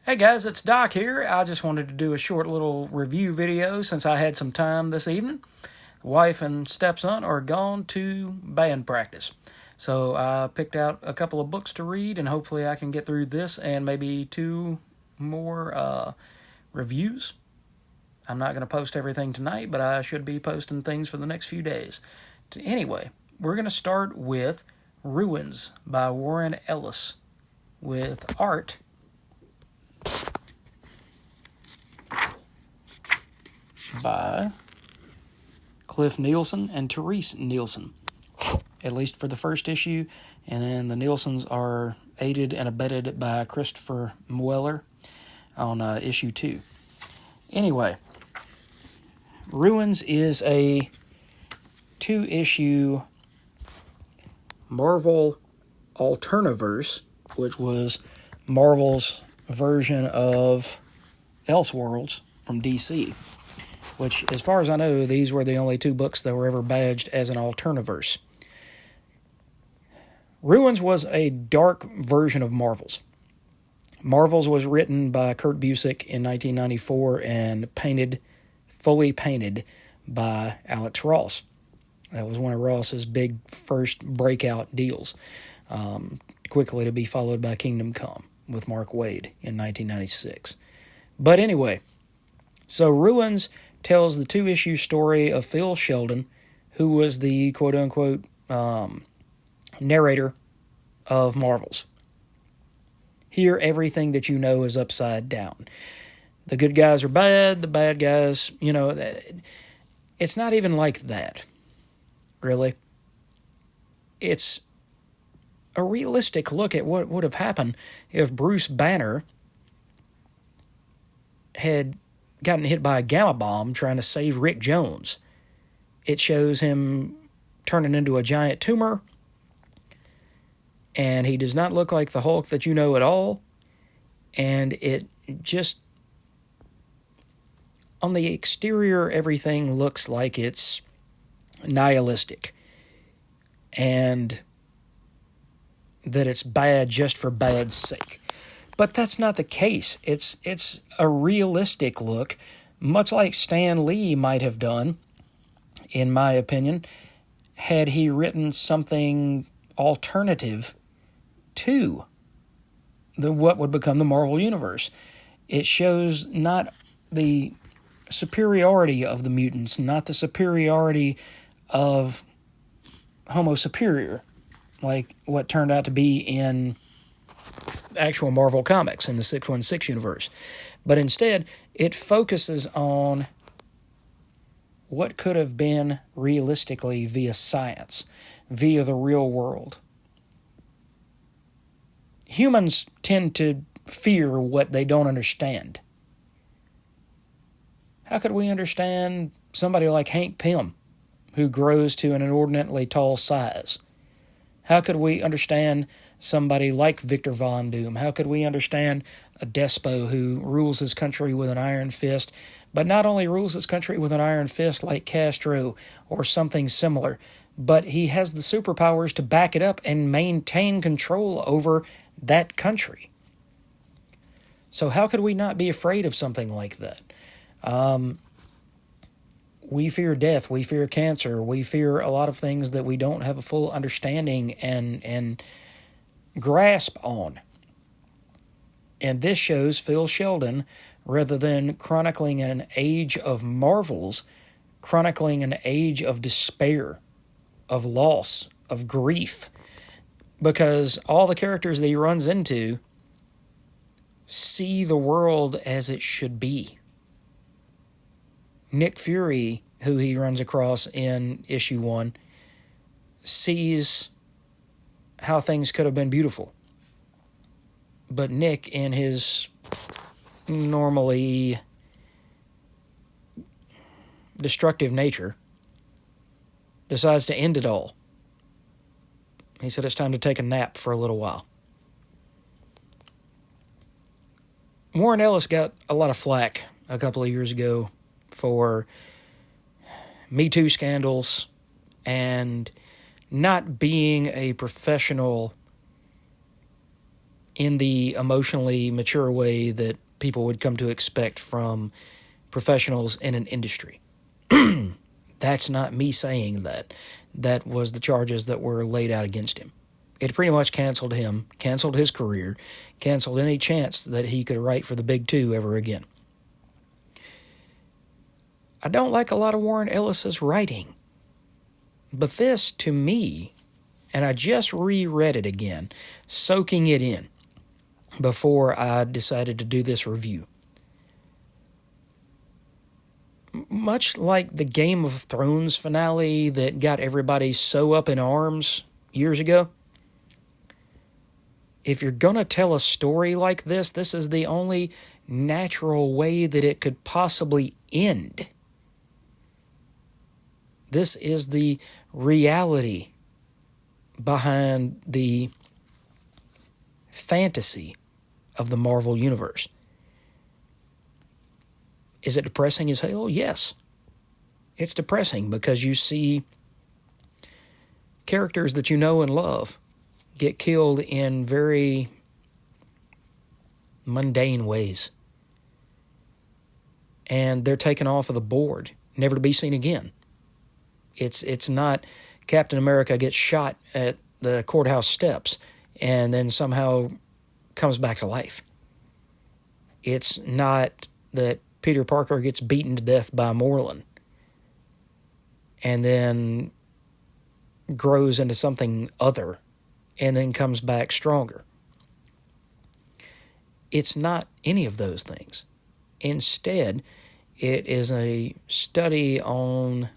Hey guys, it's Doc here. I just wanted to do a short little review video since I had some time this evening. Wife and stepson are gone to band practice. So I picked out a couple of books to read, and hopefully I can get through this and maybe two more reviews. I'm not going to post everything tonight, but I should be posting things for the next few days. Anyway, we're going to start with Ruins by Warren Ellis with art by Cliff Neilson and Therese Neilson, at least for the first issue, and then the Neilsons are aided and abetted by Christopher Moeller on issue 2. Anyway, Ruins is a 2-issue Marvel Alterniverse, which was Marvel's version of Elseworlds from DC, which, as far as I know, these were the only 2 books that were ever badged as an Alterniverse. Ruins was a dark version of Marvel's. Marvel's was written by Kurt Busiek in 1994 and fully painted by Alex Ross. That was one of Ross's big first breakout deals, quickly to be followed by Kingdom Come with Mark Waid in 1996. But anyway, so Ruins tells the 2-issue story of Phil Sheldon, who was the quote-unquote narrator of Marvel's. Here, everything that you know is upside down. The good guys are bad, the bad guys, it's not even like that, really. It's a realistic look at what would have happened if Bruce Banner had gotten hit by a gamma bomb trying to save Rick Jones. It shows him turning into a giant tumor, and he does not look like the Hulk that you know at all, and it just, on the exterior, everything looks like it's nihilistic, and that it's bad just for bad's sake. But that's not the case. It's a realistic look, much like Stan Lee might have done, in my opinion, had he written something alternative to what would become the Marvel Universe. It shows not the superiority of the mutants, not the superiority of Homo Superior, like what turned out to be in actual Marvel Comics in the 616 universe. But instead, it focuses on what could have been realistically via science, via the real world. Humans tend to fear what they don't understand. How could we understand somebody like Hank Pym, who grows to an inordinately tall size? How could we understand somebody like Victor Von Doom? How could we understand a despot who rules his country with an iron fist, but not only rules his country with an iron fist like Castro or something similar, but he has the superpowers to back it up and maintain control over that country? So how could we not be afraid of something like that? We fear death, we fear cancer, we fear a lot of things that we don't have a full understanding and grasp on. And this shows Phil Sheldon, rather than chronicling an age of marvels, chronicling an age of despair, of loss, of grief, because all the characters that he runs into see the world as it should be. Nick Fury, who he runs across in issue 1, sees how things could have been beautiful. But Nick, in his normally destructive nature, decides to end it all. He said it's time to take a nap for a little while. Warren Ellis got a lot of flack a couple of years ago for Me Too scandals and not being a professional in the emotionally mature way that people would come to expect from professionals in an industry. That's not me saying that. That was the charges that were laid out against him. It pretty much canceled him, canceled his career, canceled any chance that he could write for the Big Two ever again. I don't like a lot of Warren Ellis's writing, but this, to me, and I just reread it again, soaking it in before I decided to do this review. Much like the Game of Thrones finale that got everybody so up in arms years ago, if you're going to tell a story like this, this is the only natural way that it could possibly end. This is the reality behind the fantasy of the Marvel Universe. Is it depressing as hell? Yes. It's depressing because you see characters that you know and love get killed in very mundane ways. And they're taken off of the board, never to be seen again. It's not Captain America gets shot at the courthouse steps and then somehow comes back to life. It's not that Peter Parker gets beaten to death by Moreland and then grows into something other and then comes back stronger. It's not any of those things. Instead, it is a study on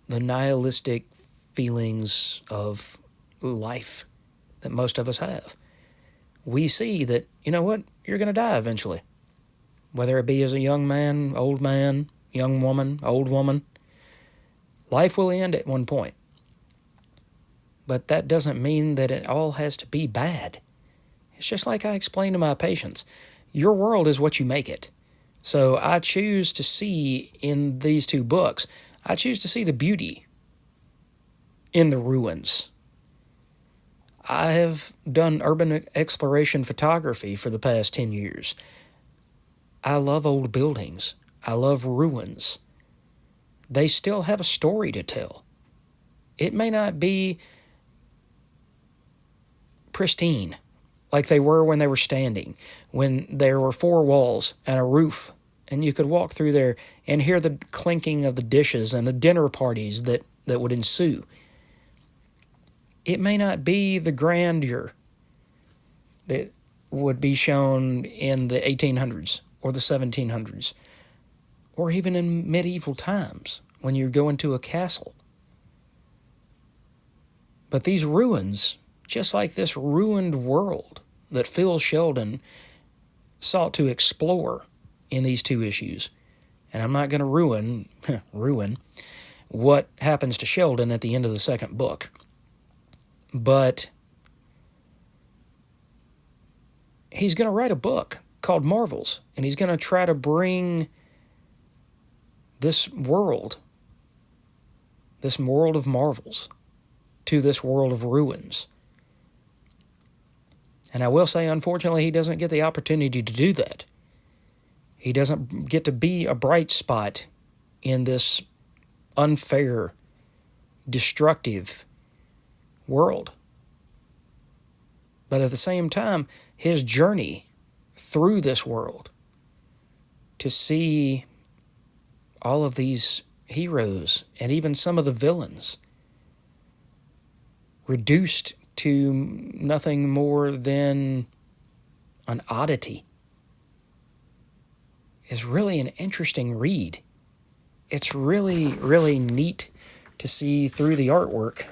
the nihilistic feelings of life that most of us have. We see that, you know what, you're going to die eventually. Whether it be as a young man, young woman, old woman, life will end at one point. But that doesn't mean that it all has to be bad. It's just like I explained to my patients. Your world is what you make it. So I choose to see in these two books, I choose to see the beauty in the ruins. I have done urban exploration photography for the past 10 years. I love old buildings. I love ruins. They still have a story to tell. It may not be pristine like they were when they were standing, when there were four walls and a roof, and you could walk through there and hear the clinking of the dishes and the dinner parties that would ensue. It may not be the grandeur that would be shown in the 1800s or the 1700s, or even in medieval times when you go into a castle. But these ruins, just like this ruined world that Phil Sheldon sought to explore in these two issues, and I'm not going to ruin what happens to Sheldon at the end of the second book, but he's going to write a book called Marvels, and he's going to try to bring this world of Marvels to this world of ruins. And I will say, unfortunately, he doesn't get the opportunity to do that. He doesn't get to be a bright spot in this unfair, destructive world. But at the same time, his journey through this world to see all of these heroes and even some of the villains reduced to nothing more than an oddity is really an interesting read. It's really, really neat to see through the artwork,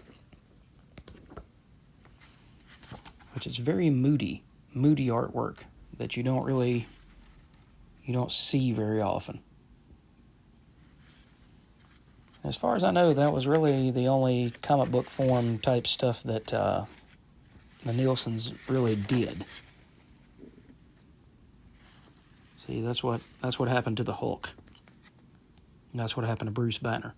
which is very moody artwork that you don't see very often. As far as I know, that was really the only comic book form type stuff that the Neilsons really did. See, that's what happened to the Hulk. And that's what happened to Bruce Banner.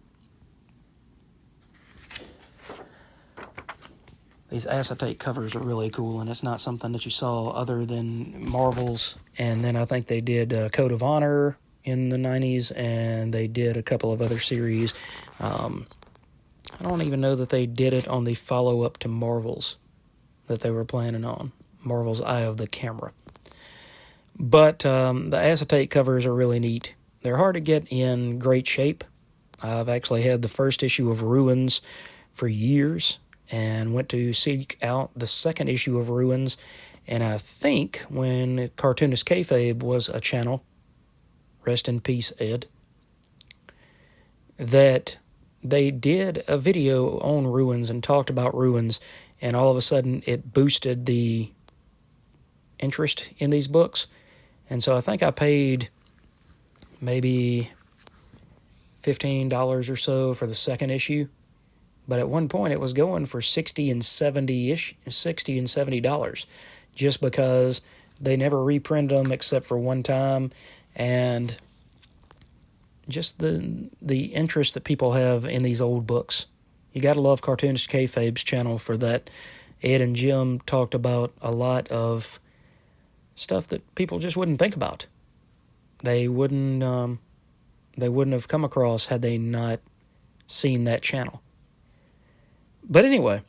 These acetate covers are really cool, and it's not something that you saw other than Marvel's. And then I think they did Code of Honor in the 90s, and they did a couple of other series. I don't even know that they did it on the follow-up to Marvel's that they were planning on, Marvel's Eye of the Camera. But the acetate covers are really neat. They're hard to get in great shape. I've actually had the first issue of Ruins for years and went to seek out the second issue of Ruins. And I think when Cartoonist Kayfabe was a channel, rest in peace, Ed, that they did a video on Ruins and talked about Ruins, and all of a sudden it boosted the interest in these books. And so I think I paid maybe $15 or so for the second issue, but at one point it was going for $60 and $70 just because they never reprinted them except for one time, and just the interest that people have in these old books. You got to love Cartoonist Kayfabe's channel for that. Ed and Jim talked about a lot of stuff that people just wouldn't think about. They wouldn't have come across had they not seen that channel. But anyway,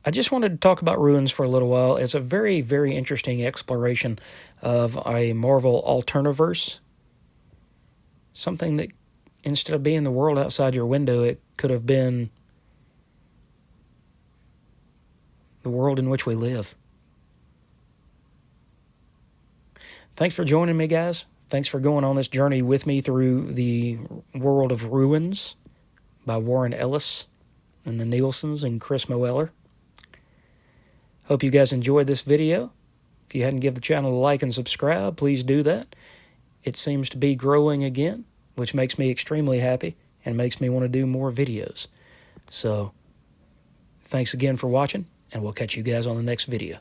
I just wanted to talk about Ruins for a little while. It's a very, very interesting exploration of a Marvel Alterniverse. Something that, instead of being the world outside your window, it could have been the world in which we live. Thanks for joining me, guys. Thanks for going on this journey with me through the world of Ruins by Warren Ellis and the Neilsons and Chris Moeller. Hope you guys enjoyed this video. If you hadn't given the channel a like and subscribe, please do that. It seems to be growing again, which makes me extremely happy and makes me want to do more videos. So, thanks again for watching, and we'll catch you guys on the next video.